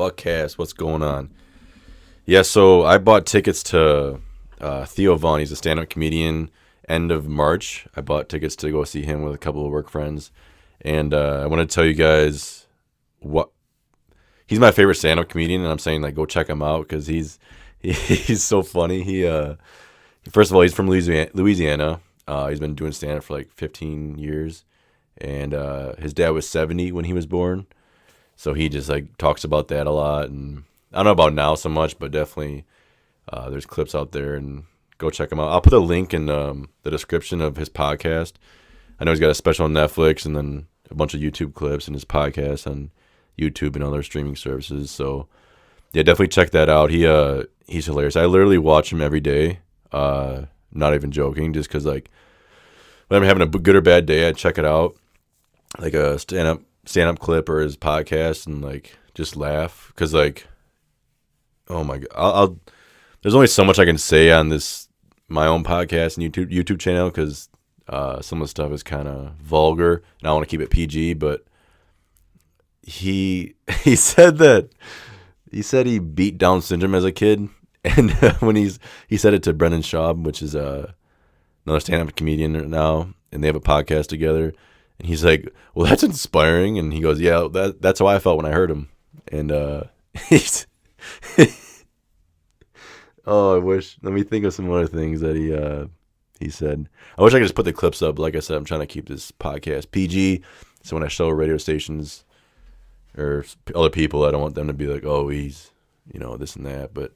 Buckast, what's going on? Yeah, so I bought tickets to Theo. He's a stand-up comedian. End of March, I bought tickets to go see him with a couple of work friends, and I want to tell you guys what he's my favorite stand-up comedian, and I'm saying like go check him out because he's so funny. He first of all, he's from Louisiana. He's been doing stand-up for like 15 years, and his dad was 70 when he was born. So he just like talks about that a lot, and I don't know about now so much, but definitely there's clips out there, and go check him out. I'll put a link in the description of his podcast. I know he's got a special on Netflix, and then a bunch of YouTube clips and his podcast on YouTube and other streaming services. So yeah, definitely check that out. He's hilarious. I literally watch him every day. Not even joking, just because like when I'm having a good or bad day, I check it out, like a stand-up clip or his podcast, and like just laugh because like, oh my god, there's only so much I can say on my own podcast and YouTube channel because some of the stuff is kind of vulgar and I want to keep it PG. But he said he beat Down syndrome as a kid, and when he said it to Brendan Schaub, which is another stand-up comedian now, and they have a podcast together. And he's like, well, that's inspiring. And he goes, yeah, that's how I felt when I heard him. And he's, oh, I wish. Let me think of some other things that he said. I wish I could just put the clips up. Like I said, I'm trying to keep this podcast PG. So when I show radio stations or other people, I don't want them to be like, oh, he's, this and that. But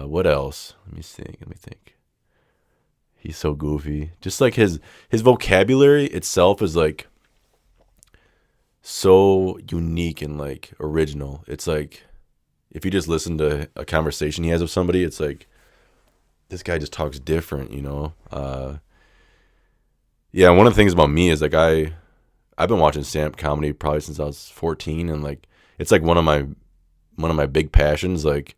what else? Let me think. He's so goofy. Just like his vocabulary itself is like so unique and like original. It's like if you just listen to a conversation he has with somebody, it's like this guy just talks different, Yeah, one of the things about me is like I've been watching stand-up comedy probably since I was 14, and like it's like one of my big passions. Like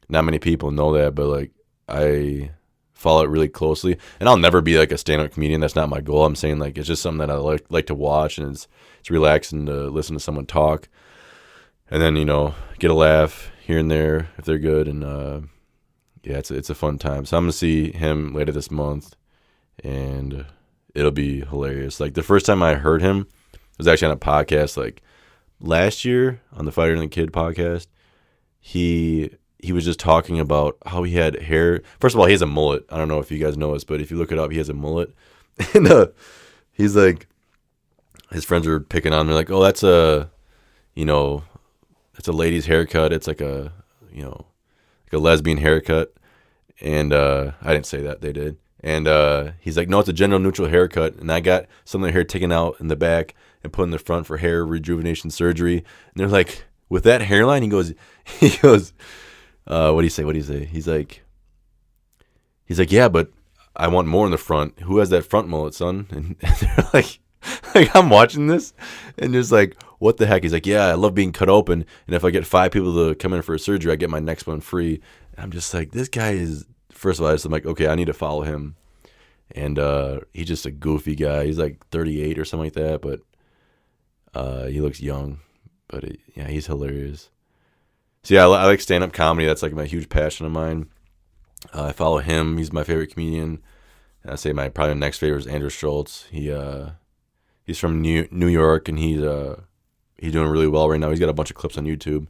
not many people know that, but like I follow it really closely, and I'll never be like a stand-up comedian. That's not my goal. I'm saying like it's just something that I like to watch, and it's relaxing to listen to someone talk, and then get a laugh here and there if they're good, and yeah, it's a fun time. So I'm gonna see him later this month, and it'll be hilarious. Like the first time I heard him was actually on a podcast like last year on the Fighter and the Kid podcast. He was just talking about how he had hair. First of all, he has a mullet. I don't know if you guys know this, but if you look it up, he has a mullet. And he's like, his friends were picking on him. They're like, oh, that's a lady's haircut. It's like a lesbian haircut. And I didn't say that. They did. And he's like, no, it's a gender neutral haircut. And I got some of the hair taken out in the back and put in the front for hair rejuvenation surgery. And they're like, with that hairline, he goes, what do you say? He's like, yeah, but I want more in the front. Who has that front mullet, son? And they're like I'm watching this and just like, what the heck? He's like, yeah, I love being cut open. And if I get 5 people to come in for a surgery, I get my next one free. And I'm just like, this guy is, first of all, I'm like, okay, I need to follow him. And he's just a goofy guy. He's like 38 or something like that, but he looks young. But yeah, he's hilarious. So yeah, I like stand-up comedy. That's like my huge passion of mine. I follow him. He's my favorite comedian. And I say my probably next favorite is Andrew Schultz. He's from New York, and he's doing really well right now. He's got a bunch of clips on YouTube.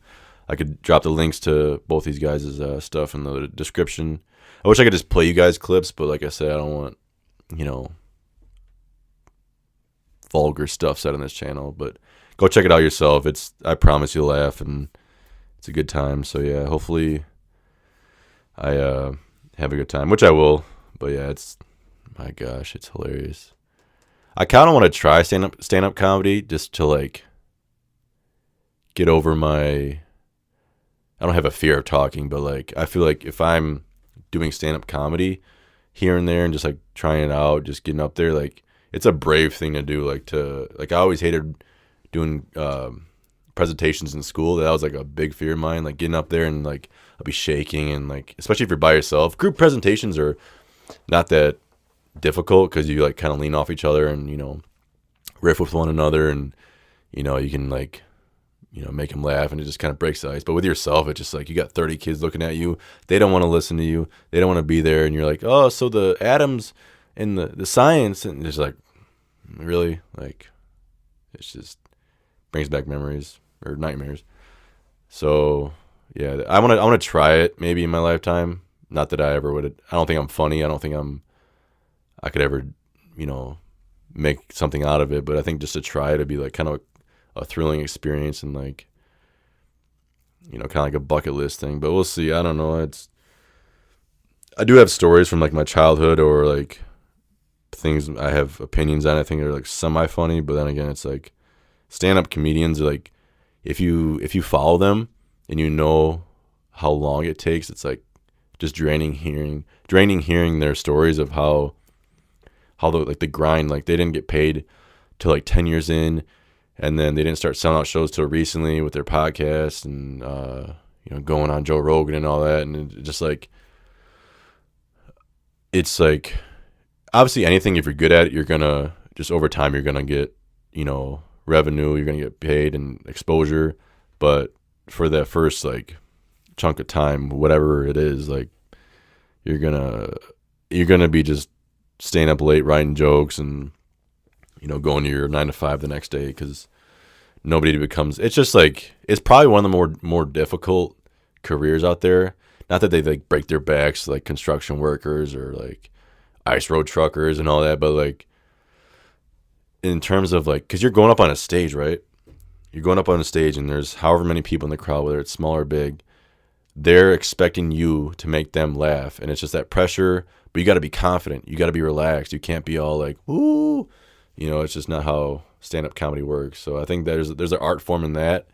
I could drop the links to both these guys' stuff in the description. I wish I could just play you guys clips, but like I said, I don't want vulgar stuff said on this channel. But go check it out yourself. I promise you'll laugh, and it's a good time. So yeah, hopefully I have a good time, which I will. But yeah, my gosh, it's hilarious. I kind of want to try stand-up comedy just to like get over I don't have a fear of talking, but like I feel like if I'm doing stand-up comedy here and there and just like trying it out, just getting up there, like it's a brave thing to do. Like I always hated doing presentations in school. That was like a big fear of mine, like getting up there and like I'll be shaking, and like especially if you're by yourself. Group presentations are not that difficult because you like kind of lean off each other and riff with one another, and you can like make them laugh, and it just kind of breaks the ice. But with yourself, it's just like you got 30 kids looking at you. They don't want to listen to you. They don't want to be there. And you're like, oh, so the atoms and the science, and it's like, really? Like, it's just brings back memories or nightmares. So yeah, I want to try it maybe in my lifetime. Not that I ever would. I don't think I'm funny. I don't think I could ever, make something out of it. But I think just to try it would be like kind of a thrilling experience, and like, kind of like a bucket list thing. But we'll see. I don't know. I do have stories from like my childhood, or like things I have opinions on. I think they're like semi funny, but then again, it's like stand-up comedians are like, if you follow them and you know how long it takes, it's like just draining hearing their stories of how the grind, like they didn't get paid till like 10 years in, and then they didn't start selling out shows till recently with their podcast, and going on Joe Rogan and all that. And it just like, it's like, obviously anything, if you're good at it, you're gonna just over time you're gonna get revenue, you're gonna get paid and exposure. But for that first like chunk of time, whatever it is, like you're gonna be just staying up late writing jokes and going to your 9 to 5 the next day, because it's just like, it's probably one of the more difficult careers out there. Not that they like break their backs like construction workers or like ice road truckers and all that, but like in terms of like, because you're going up on a stage, right? You're going up on a stage and there's however many people in the crowd, whether it's small or big, they're expecting you to make them laugh, and it's just that pressure. But you got to be confident. You got to be relaxed. You can't be all like, "Woo," it's just not how stand-up comedy works. So I think there's an art form in that,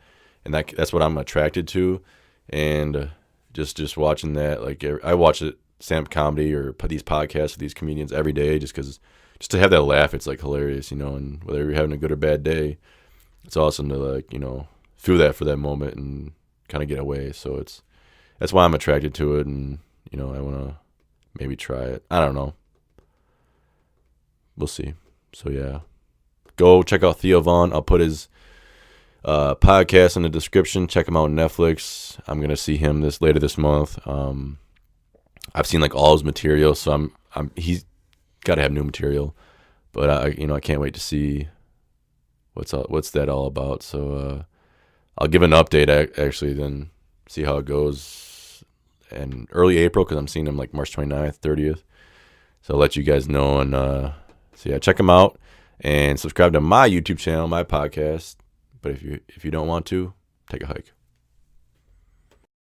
and that's what I'm attracted to. And just watching that, like I watch it, stand-up comedy or these podcasts with these comedians every day, just to have that laugh. It's like hilarious, and whether you're having a good or bad day, it's awesome to like feel that for that moment and kind of get away. So that's why I'm attracted to it, and I want to maybe try it. I don't know. We'll see. So yeah, go check out Theo Von. I'll put his podcast in the description. Check him out on Netflix. I'm gonna see him later this month. I've seen like all his material, so he's got to have new material. But I can't wait to see what's that all about. So I'll give an update actually, then see how it goes in early April, because I'm seeing him like March 29th, 30th. So I'll let you guys know. And so yeah, check him out and subscribe to my YouTube channel, my podcast. But if you don't want to, take a hike.